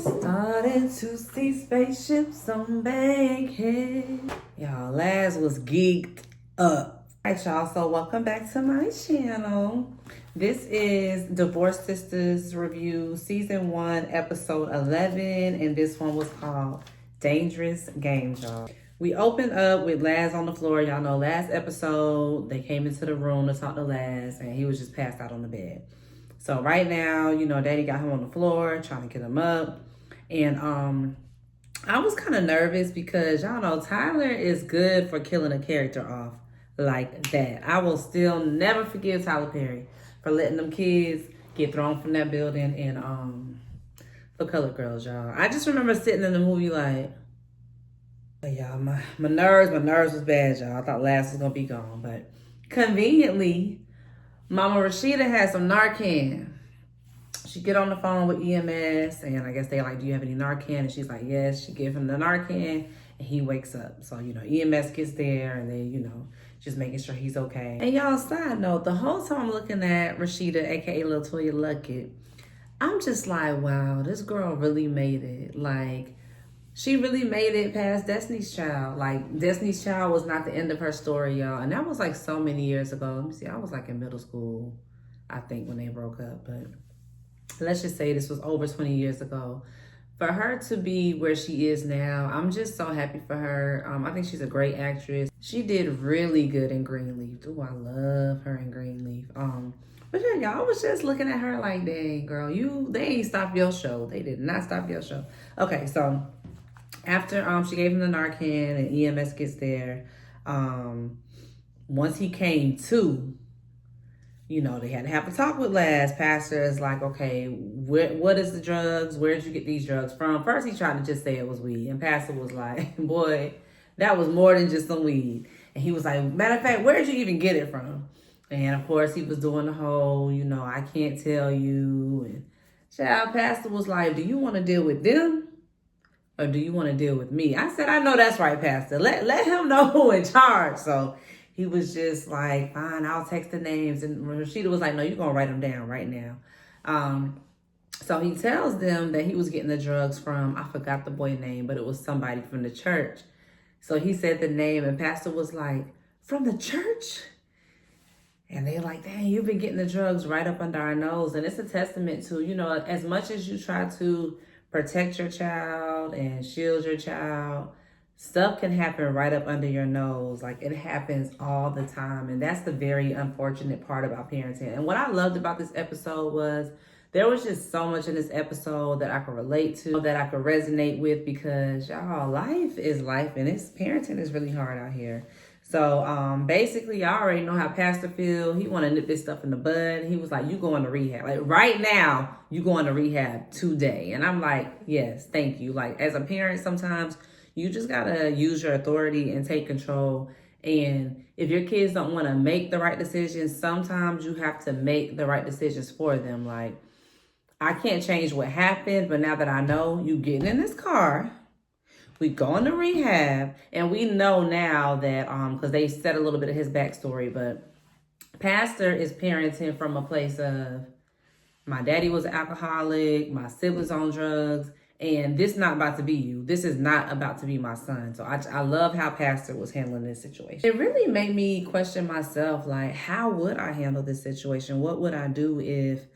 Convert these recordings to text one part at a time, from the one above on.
Started to see spaceships on Bankhead. Y'all, Laz was geeked up. Alright, y'all, so welcome back to my channel. This is Divorce Sistas Review, Season 1, Episode 11, and this one was called Dangerous Games, y'all. We opened up with Laz on the floor. Y'all know last episode, they came into the room to talk to Laz, and he was just passed out on the bed. So right now, you know, Daddy got him on the floor, trying to get him up. And I was kind of nervous because, y'all know, Tyler is good for killing a character off like that. I will still never forgive Tyler Perry for letting them kids get thrown from that building and for Colored Girls, y'all. I just remember sitting in the movie like, y'all, my nerves was bad, y'all. I thought Laz was going to be gone. But conveniently, Mama Rashida had some Narcan. She get on the phone with EMS, and I guess they like, do you have any Narcan? And she's like, yes. She gave him the Narcan, and he wakes up. So, you know, EMS gets there, and they, you know, just making sure he's okay. And y'all, side note, the whole time I'm looking at Rashida, a.k.a. Lil Toya Luckett, I'm just like, wow, this girl really made it. Like, she really made it past Destiny's Child. Like, Destiny's Child was not the end of her story, y'all. And that was like so many years ago. Let me see, I was like in middle school, I think, when they broke up. But let's just say this was over 20 years ago. For her to be where she is now, I'm just so happy for her. I think she's a great actress. She did really good in Greenleaf. Ooh, I love her in Greenleaf. But yeah, y'all, I was just looking at her like, dang, girl, they ain't stopped your show. They did not stop your show. Okay, so after she gave him the Narcan and EMS gets there, once he came to, you know, they had to have a talk with Laz. Pastor is like, okay, what is the drugs? Where did you get these drugs from? First, he tried to just say it was weed. And Pastor was like, boy, that was more than just some weed. And he was like, matter of fact, where did you even get it from? And of course, he was doing the whole, you know, I can't tell you. And child, Pastor was like, do you want to deal with them? Or do you want to deal with me? I said, I know that's right, Pastor. Let him know who in charge. So he was just like, fine, I'll text the names. And Rashida was like, no, you're going to write them down right now. So he tells them that he was getting the drugs from, I forgot the boy name, but it was somebody from the church. So he said the name, and Pastor was like, from the church? And they're like, dang, you've been getting the drugs right up under our nose. And it's a testament to, you know, as much as you try to protect your child and shield your child, stuff can happen right up under your nose. Like, it happens all the time. And that's the very unfortunate part about parenting. And what I loved about this episode was there was just so much in this episode that I could relate to, that I could resonate with, because y'all, life is life, and this parenting is really hard out here. So basically, y'all already know how Pastor feel. He want to nip this stuff in the bud. He was like, you going to rehab. Like, right now, you going to rehab today. And I'm like, yes, thank you. Like, as a parent, sometimes you just got to use your authority and take control. And if your kids don't want to make the right decisions, sometimes you have to make the right decisions for them. Like, I can't change what happened, but now that I know, you getting in this car, we going to rehab, and we know now that, because they said a little bit of his backstory, but Pastor is parenting from a place of, my daddy was an alcoholic, my siblings on drugs, and this not about to be you. This is not about to be my son. So I love how Pastor was handling this situation. It really made me question myself, like, how would I handle this situation? What would I do if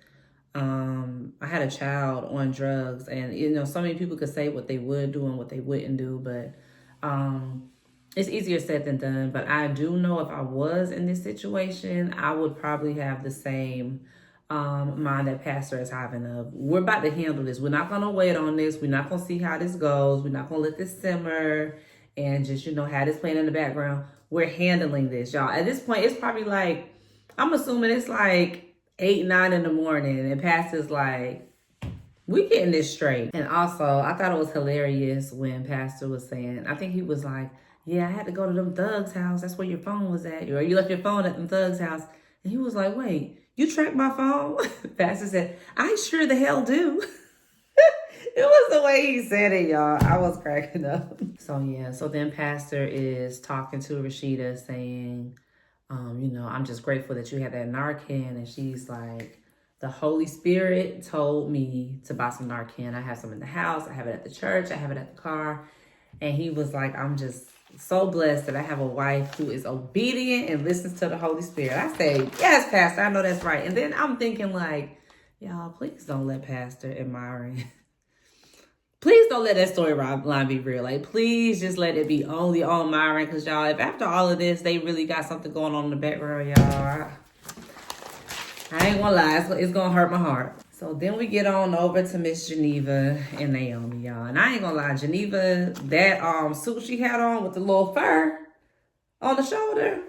I had a child on drugs? And, you know, so many people could say what they would do and what they wouldn't do, but it's easier said than done. But I do know if I was in this situation, I would probably have the same mind that Pastor is having of, we're about to handle this. We're not going to wait on this. We're not going to see how this goes. We're not going to let this simmer and just, you know, have this playing in the background. We're handling this, y'all. At this point, it's probably like, I'm assuming it's like 8, 9 in the morning, and Pastor's like, we getting this straight. And also, I thought it was hilarious when Pastor was saying, I think he was like, yeah, I had to go to them thugs' house. That's where your phone was at. Or you left your phone at them thugs' house. And he was like, wait, you tracked my phone? Pastor said, I sure the hell do. It was the way he said it, y'all. I was cracking up. So yeah, so then Pastor is talking to Rashida saying, you know, I'm just grateful that you had that Narcan. And she's like, The Holy Spirit told me to buy some Narcan. I have some in the house. I have it at the church. I have it at the car. And he was like, I'm just so blessed that I have a wife who is obedient and listens to the Holy Spirit. I say, yes, Pastor, I know that's right. And then I'm thinking like, y'all, please don't let Pastor admiring. Please don't let that storyline be real. Like, please just let it be only on Myron. Because, y'all, if after all of this, they really got something going on in the background, y'all, I ain't gonna lie. It's gonna hurt my heart. So then we get on over to Miss Geneva and Naomi, y'all. And I ain't gonna lie, Geneva, that suit she had on with the little fur on the shoulder,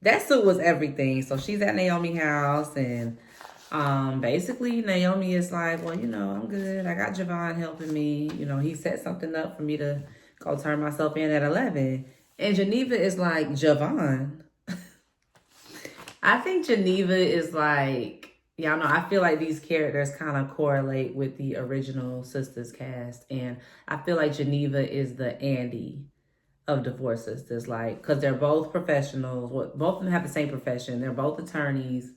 that suit was everything. So she's at Naomi's house, and basically Naomi is like, well, I'm good. I got Javon helping me. He set something up for me to go turn myself in at 11. And Geneva is like, Javon. I think Geneva is like, y'all know, I feel like these characters kind of correlate with the original Sistas cast. And I feel like Geneva is the Andy of Divorce Sistas. Like, because they're both professionals. Both of them have the same profession. They're both attorneys.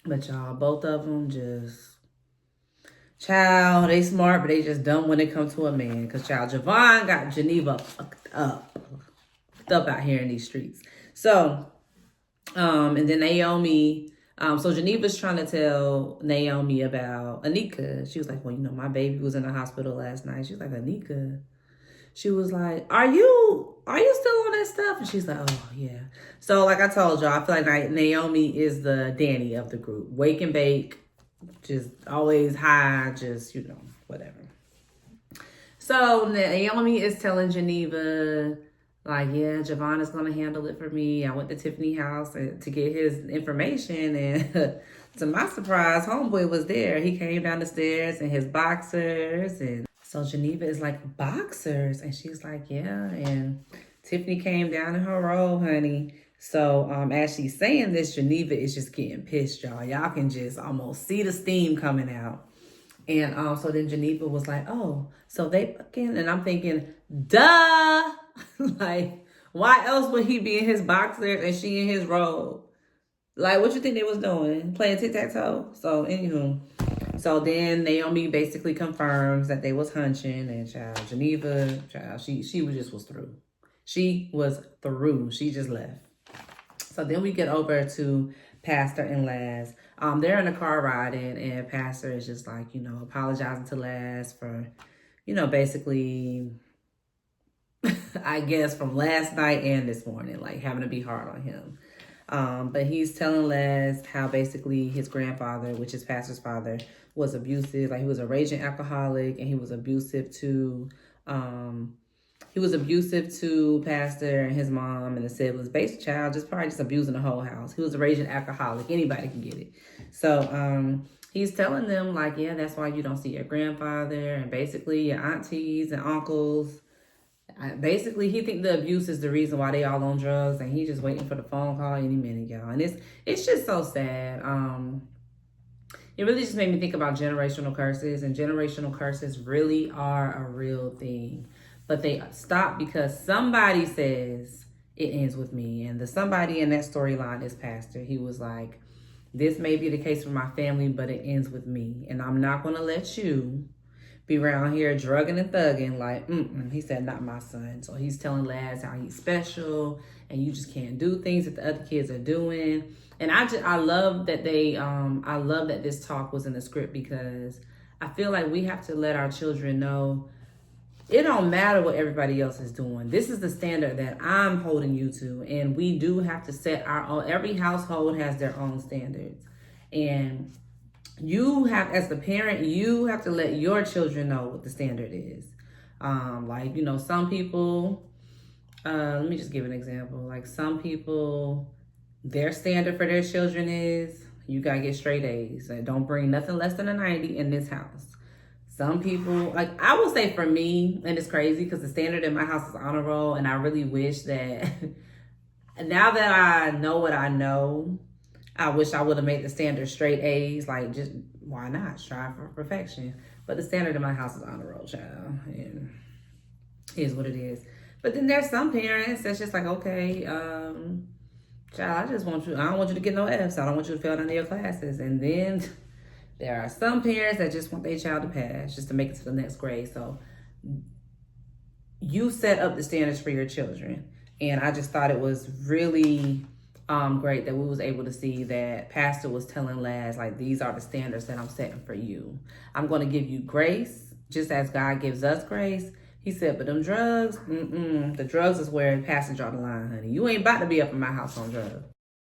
But y'all, both of them just, child, they smart, but they just dumb when it comes to a man. Because, child, Javon got Geneva fucked up out here in these streets. So, and then Naomi, so Geneva's trying to tell Naomi about Anika. She was like, well, my baby was in the hospital last night. She was like, Anika. She was like, are you still on that stuff? And she's like, oh, yeah. So like I told y'all, I feel like Naomi is the Danny of the group. Wake and bake, just always high, just, whatever. So Naomi is telling Geneva, like, yeah, Javon is going to handle it for me. I went to Tiffany's house to get his information. And to my surprise, homeboy was there. He came down the stairs in his boxers. And so Geneva is like, boxers? And she's like, yeah. And Tiffany came down in her robe, honey. So as she's saying this, Geneva is just getting pissed, y'all. Y'all can just almost see the steam coming out. And so then Geneva was like, oh, so they fucking, and I'm thinking, duh. Like, why else would he be in his boxers and she in his robe? Like, what you think they was doing? Playing tic-tac-toe? So, anywho. So then Naomi basically confirms that they was hunching, and Geneva, she was through. She was through. She just left. So then we get over to Pastor and Laz. They're in the car riding, and Pastor is just like, apologizing to Laz for, basically, I guess from last night and this morning, like having to be hard on him. But he's telling Laz how basically his grandfather, which is Pastor's father, was abusive. Like, he was a raging alcoholic, and he was abusive to Pastor and his mom and the siblings. Basic child, probably just abusing the whole house. He was a raging alcoholic. Anybody can get it. So he's telling them, like, yeah, that's why you don't see your grandfather and basically your aunties and uncles. Basically, he think the abuse is the reason why they all on drugs, and he's just waiting for the phone call any minute, y'all. And it's just so sad. It really just made me think about generational curses, and generational curses really are a real thing. But they stop because somebody says it ends with me. And the somebody in that storyline is Pastor. He was like, this may be the case for my family, but it ends with me. And I'm not going to let you be around here drugging and thugging. Like, he said, not my son. So he's telling Laz how he's special and you just can't do things that the other kids are doing. And I love that I love that this talk was in the script, because I feel like we have to let our children know it don't matter what everybody else is doing. This is the standard that I'm holding you to. And we do have to set our own. Every household has their own standards. And you have, as the parent, you have to let your children know what the standard is. Some people, let me just give an example. Like, some people, their standard for their children is, you got to get straight A's. Like, don't bring nothing less than a 90 in this house. Some people, like, I will say for me, and it's crazy because the standard in my house is honor roll, and I really wish that now that I know what I know, I wish I would have made the standard straight A's. Like, just, why not? Strive for perfection. But the standard in my house is honor roll, child. And it is what it is. But then there's some parents that's just like, okay, Child, I just want you, I don't want you to get no F's. I don't want you to fail none of your classes. And then there are some parents that just want their child to pass just to make it to the next grade. So you set up the standards for your children. And I just thought it was really great that we was able to see that Pastor was telling Laz, like, these are the standards that I'm setting for you. I'm going to give you grace, just as God gives us grace. He said, but them drugs, the drugs is where Pastor draw the line, honey. You ain't about to be up in my house on drugs.